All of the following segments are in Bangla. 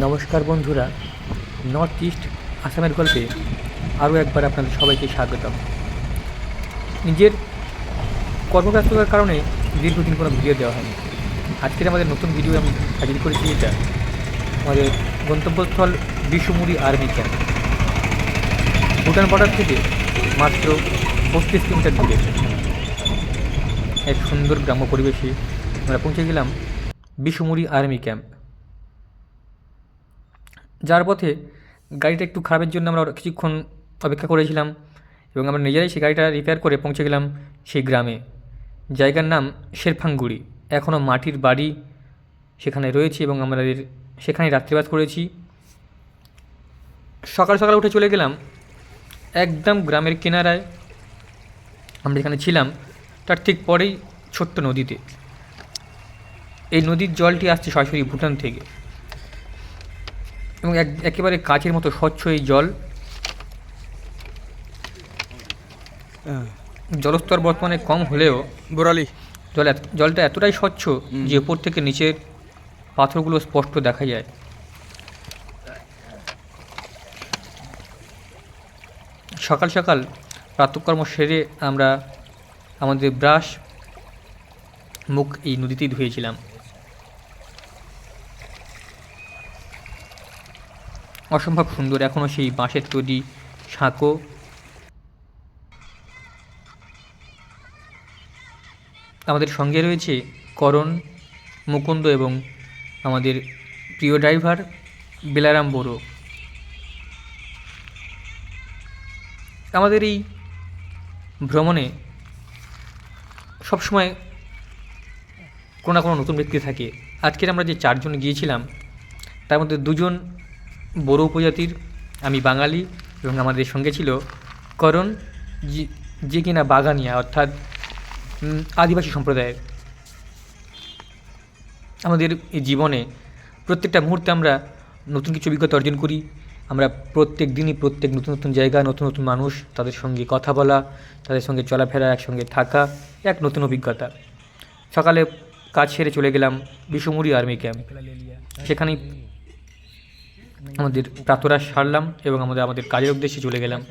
নমস্কার বন্ধুরা, নর্থ ইস্ট আসামের গল্পে আরও একবার আপনাদের সবাইকে স্বাগতম। নিজের কর্মব্যস্ততার কারণে দীর্ঘদিন কোনো ভিডিও দেওয়া হয়নি। আজকের আমাদের নতুন ভিডিও আমি হাজির করেছি। এটা আমাদের গন্তব্যস্থল বিশুমুড়ি আর্মি ক্যাম্প, ভুটান বর্ডার থেকে মাত্র 35 কিলোমিটার দূরে এক সুন্দর গ্রাম্য পরিবেশে আমরা পৌঁছে গেলাম বিশুমুড়ি আর্মি ক্যাম্প। যার পথে গাড়িটা একটু খারাপের জন্য আমরা কিছুক্ষণ অপেক্ষা করেছিলাম এবং আমরা নিজেরাই সেই গাড়িটা রিপেয়ার করে পৌঁছে গেলাম সেই গ্রামে। জায়গার নাম শেরফাঙ্গুড়ি। এখনও মাটির বাড়ি সেখানে রয়েছে এবং আমাদের সেখানেই রাত্রিবাস করেছি। সকাল সকাল উঠে চলে গেলাম একদম গ্রামের কিনারায়। আমরা যেখানে ছিলাম তার ঠিক পরেই ছোট্ট নদীতে। এই নদীর জলটি আসছে সরাসরি ভুটান থেকে এবং একেবারে কাচের মতো স্বচ্ছ এই জল। জলস্তর বর্তমানে কম হলেও জলটা এতটাই স্বচ্ছ যে উপর থেকে নিচের পাথরগুলো স্পষ্ট দেখা যায়। সকাল সকাল প্রাতঃকর্ম সেরে আমরা আমাদের ব্রাশ মুখ এই নদীতেই ধুয়েছিলাম। অসম্ভব সুন্দর এখনও সেই বাঁশের তৈরি সাঁকো। আমাদের সঙ্গে রয়েছে করণ, মুকুন্দ এবং আমাদের প্রিয় ড্রাইভার বেলারাম বড়ো। আমাদের এই ভ্রমণে সবসময় কোনো না কোনো নতুন ব্যক্তি থাকে। আজকের আমরা যে 4 জন গিয়েছিলাম তার মধ্যে 2 জন বড়ো উপজাতির, আমি বাঙালি এবং আমাদের সঙ্গে ছিল করণ, যে কিনা বাগানিয়া অর্থাৎ আদিবাসী সম্প্রদায়ের। আমাদের এই জীবনে প্রত্যেকটা মুহূর্তে আমরা নতুন কিছু অভিজ্ঞতা অর্জন করি। আমরা প্রত্যেক দিনই প্রত্যেক নতুন নতুন জায়গা, নতুন নতুন মানুষ, তাদের সঙ্গে কথা বলা, তাদের সঙ্গে চলাফেরা, একসঙ্গে থাকা এক নতুন অভিজ্ঞতা। সকালে কাজ সেরে চলে গেলাম বিশুমুড়ি আর্মি ক্যাম্প। সেখানেই আমাদের প্রাতরাশ সারলাম এবং আমাদের কাজের উদ্দেশ্যে চলে গেলাম।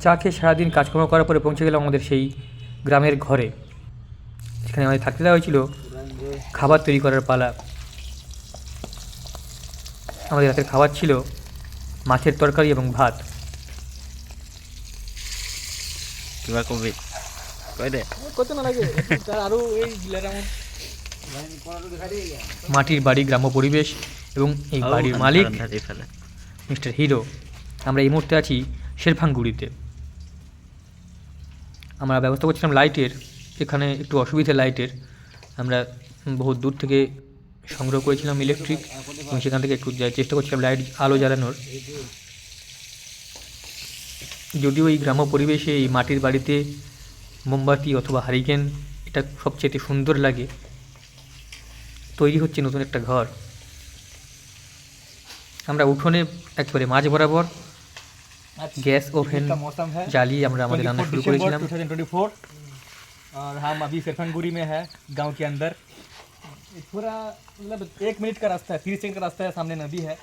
চা খেয়ে সারাদিন কাজকর্ম করার পরে পৌঁছে গেলাম আমাদের সেই গ্রামের ঘরে। সেখানে আমাদের থাকতে দেওয়া হয়েছিল। খাবার তৈরি করার পালা। আমাদের রাতের খাবার ছিল মাছের তরকারি এবং ভাত। মাটির বাড়ি, গ্রাম্য পরিবেশ এবং এই বাড়ির মালিক মিস্টার হিরো। আমরা এই মুহূর্তে আছি শেরফাঙ্গুড়িতে। আমরা ব্যবস্থা করছিলাম লাইটের। এখানে একটু অসুবিধা লাইটের। আমরা বহু দূর থেকে সংগ্রহ করেছিলাম ইলেকট্রিক এবং সেখান থেকে একটু চেষ্টা করছিলাম লাইট আলো জ্বালানোর। যদিও এই গ্রাম্য পরিবেশে এই মাটির বাড়িতে মোমবাতি অথবা হারিকেন এটা সবচেয়ে সুন্দর লাগে। তৈরি হচ্ছে নতুন একটা ঘর। আমরা উঠোনে একেবারে মাঝ বরাবর गैस ओवन জ্বালিয়ে আমরা আমাদের রান্না শুরু করেছিলাম। 2024 और हम अभी शेरफांगुड़ी में है, गांव के अंदर। पूरा मतलब 1 मिनट का रास्ता है, 30 सेकंड का रास्ता है, सामने नदी है।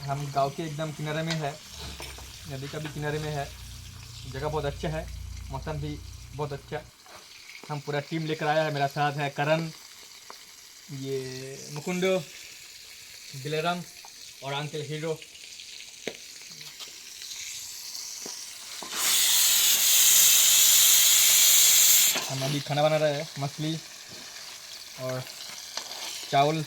हम गांव के एकदम किनारे में है, नदी का भी किनारे में है। जगह बहुत अच्छा है, मौसम भी बहुत अच्छा। हम पूरा टीम लेकर आया है। मेरा साथ है करण, ये मुकुंदो, बिलेराम और अंकल हीरो। हम अभी खाना बना रहे हैं, मछली और चावल।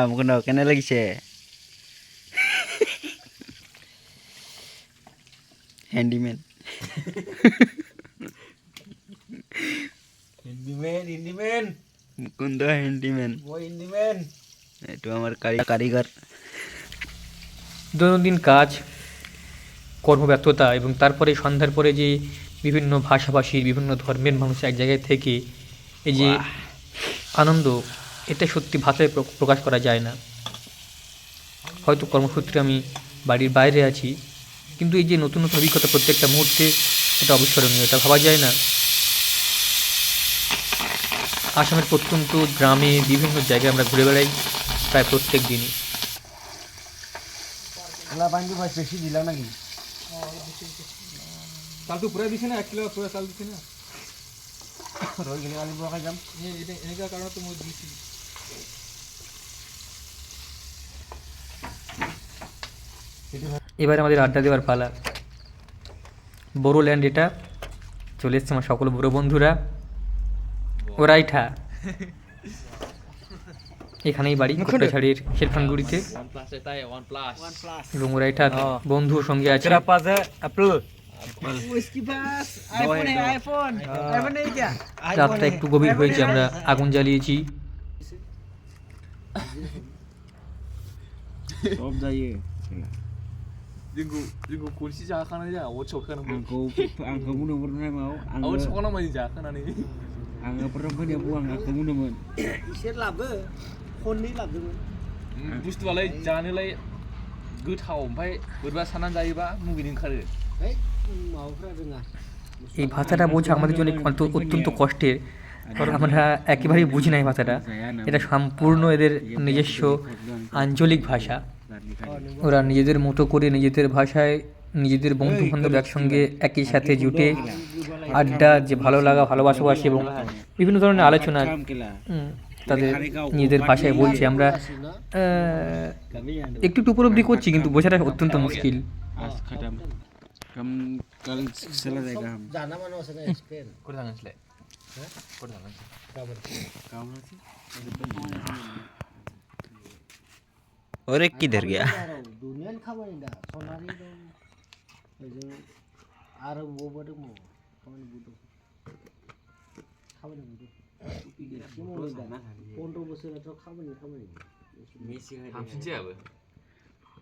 মুকুন্দ কেনে লাগিছে? হ্যান্ডিম্যান ইন্ডিমেন মুকুন্দ হ্যান্ডিম্যান, ওই ইন্ডিমেন এটা আমার কারিগর। দৈনন্দিন কাজ, কর্মব্যস্ততা এবং তারপরে সন্ধ্যার পরে যে বিভিন্ন ভাষাভাষীর বিভিন্ন ধর্মের মানুষ এক জায়গায় থেকে এই যে আনন্দ, এটা সত্যি ভাষায় প্রকাশ করা যায় না। হয়তো কর্মসূত্রে আমি বাড়ির বাইরে আছি, কিন্তু এই যে নতুন নতুন অভিজ্ঞতা প্রত্যেকটা মুহূর্তে, এটা অবিস্মরণীয়, এটা ভাবা যায় না। আসামের প্রত্যন্ত গ্রামে বিভিন্ন জায়গায় আমরা ঘুরে বেড়াই প্রায় প্রত্যেক দিনই। ওলা পানি ভাই বেশি দিলাম নাকি চাল তো পুরা দিছে না 1 কিলো পুরা চাল দিছে না রই গেলে কালি বকা যাম এটা এনেকা কারণে তো মই দিছি এবার আমাদের আড্ডা দেওয়ার পালা। বড়ো ল্যান্ড এটা, চলে এসছে আমার সকল বড়ো বন্ধুরা। ওরাইঠা এখানেই বাড়ি, কোট্টাছাড়ির শেরখানগুড়িতে। এবং ওরাইঠা বন্ধু ও সঙ্গে আছে। পাশে অ্যাপল রাতটা একটু গভীর হয়েছে, আমরা আগুন জ্বালিয়েছি। সব যাইয়ে Jenggo kursi jakan aja, awak cokan angka muna pernah mau awak cokan nama jakan ani. angka pernah kan ya buang angka muna man เช็ดหลับเด้อคนนี้หลับอยู่ बुस्थुआलाय जानोलाय गोथाव ओमफ्राय बोरैबा साननानै जायोबा मुगैनो ओंखारो। เฮ้ยমাওফরা রঙা এই ভাষাটা বোঝা আমাদের জন্য অত্যন্ত কষ্টের। আমরা একেবারেই বুঝি না এই ভাষাটা। এটা সম্পূর্ণ এদের নিজস্ব আঞ্চলিক ভাষা। ওরা নিজেদের মতো করে নিজেদের ভাষায় নিজেদের বন্ধু বান্ধব একসঙ্গে একই সাথে জুটে আড্ডা, যে ভালো লাগা ভালোবাসাবাসি এবং বিভিন্ন ধরনের আলোচনা তাদের নিজেদের ভাষায় বলছে। আমরা একটু একটু উপলব্ধি করছি, কিন্তু বোঝাটা অত্যন্ত মুশকিল। kamu kalian selesai kamu জানা মানে আছে না Spain Kau tangan selek. Kau tangan. কাবর और एक किधर गया দুনিয়ান খাবারই না সোনারি দম এই যে আর ও বড় মো খাবার বুটো খাবার বুটো টুপি গে কি মো না 15 বছর তো খাবারই মেসি খাই Hamsin je apa?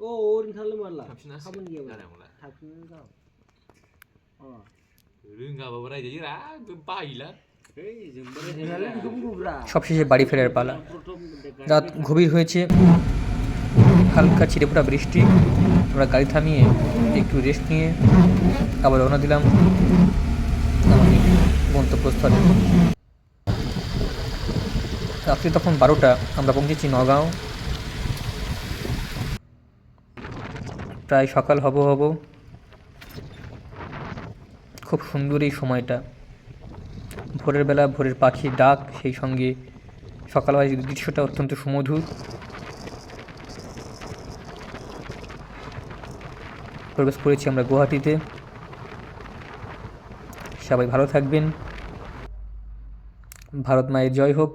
ও ওরিন থালে মারলা Hamsin nasi. খাবার গিয়ে Ada mulai. থাকতে দাও ও Enggak apa-apa aja jadi ah, baiklah. এনালে দুম গুবরা সবশেষে বাড়ি ফেরার পালা। রাত গভীর হয়েছে, হালকা ছিটেফোঁটা বৃষ্টি। আমরা গাড়ি থামিয়ে একটু রেস্ট নিয়ে আবার রওনা দিলাম আমাদের গন্তব্যস্থলে। রাত্রি তখন 12টা, আমরা পৌঁছেছি নগাঁও। প্রায় সকাল হব। খুব সুন্দর এই সময়টা, ভোরের বেলা ভোরের পাখির ডাক, সেই সঙ্গে সকালবেলা দৃশ্যটা অত্যন্ত সুমধুর। প্রবেশ করেছি আমরা গুয়াহাটিতে। সবাই ভালো থাকবেন। ভারত মায়ের জয় হোক।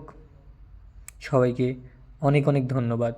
সবাইকে অনেক অনেক ধন্যবাদ।